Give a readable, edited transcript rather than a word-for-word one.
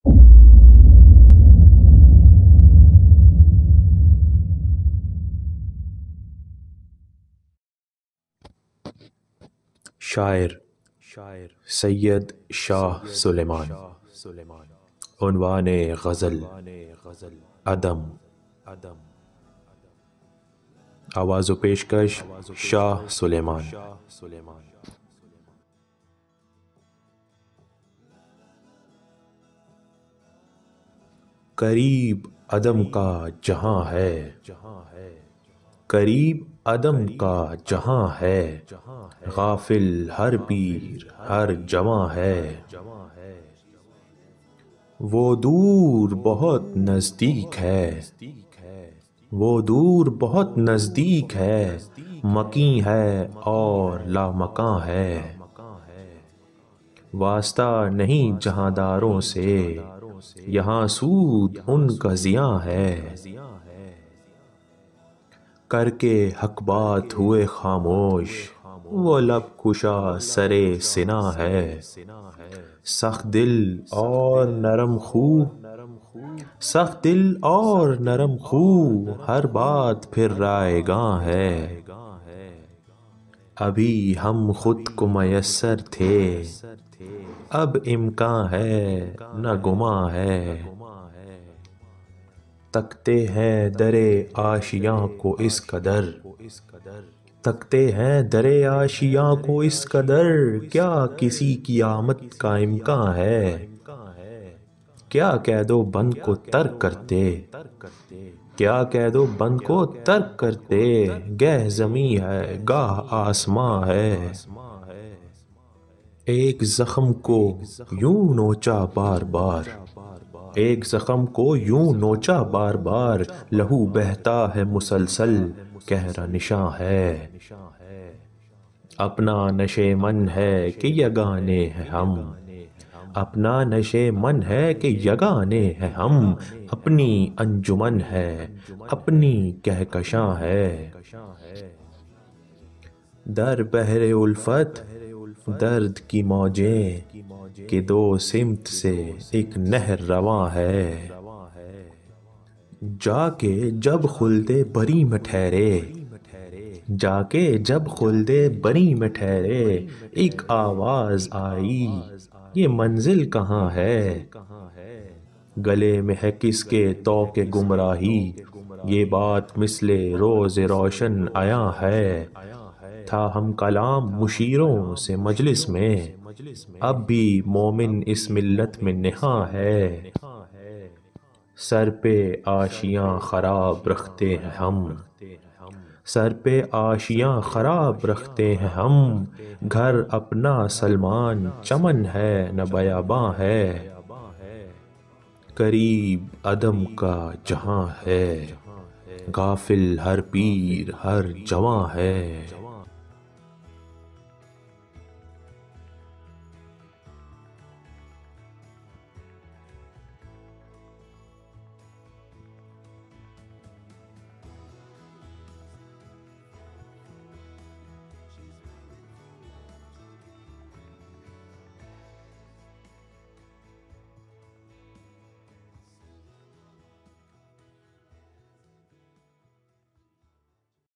شاعر سید شاہ سلیمان۔ عنوان غزل عدم۔ آواز و پیشکش شاہ سلیمان۔ قریب عدم کا جہاں ہے، قریب عدم کا جہاں ہے، غافل ہر پیر ہر جواں ہے۔ وہ دور بہت نزدیک ہے، وہ دور بہت نزدیک ہے، مکیں ہے اور لامکاں ہے۔ واسطہ نہیں جہاں داروں سے، یہاں سود ان کا زیاں ہے۔ کر کے حق بات ہوئے خاموش، وہ لب کشا سرے سنا ہے۔ سخت دل اور نرم خو، سخت دل اور نرم خو، ہر بات پھر رائے گاں ہے۔ ابھی ہم خود کو میسر تھے، اب امکاں ہے نہ گماں ہے۔ تکتے ہیں در آشیاں کو اس قدر، تکتے ہیں در آشیاں کو اس قدر، کیا کسی کی آمد کا امکان ہے۔ کیا قید و بند کو ترک کرتے، کیا قید و بند کو ترک کرتے، گہ زمیں ہے گاہ آسماں ہے۔ ایک زخم کو یوں نوچا بار بار، ایک زخم کو یوں نوچا بار بار، لہو بہتا ہے مسلسل گہرا نشاں ہے۔ اپنا نشے من ہے کہ یگانے ہیں ہم، اپنا نشے من ہے کہ یگانے ہیں ہم، اپنی انجمن ہے اپنی کہکشاں ہے۔ در بحر الفت درد کی موجیں، کہ دو سمت سے ایک نہر رواں ہے۔ جا کے جب خلد بری میں ٹھہرے، جا کے جب خلد بری میں ٹھہرے، ایک آواز آئی یہ منزل کہاں ہے۔ گلے میں ہے کس کے طوق گمراہی، یہ بات مثل روز روشن عیاں ہے۔ تھا ہم کلام مشیروں سے مجلس میں، اب بھی مومن اس ملت میں نہاں ہے۔ سر پہ آشیاں خراب رکھتے ہیں ہم، سر پہ آشیاں خراب رکھتے ہیں ہم، گھر اپنا سلمان چمن ہے نہ بیاباں ہے۔ قریب عدم کا جہاں ہے، غافل ہر پیر ہر جواں ہے۔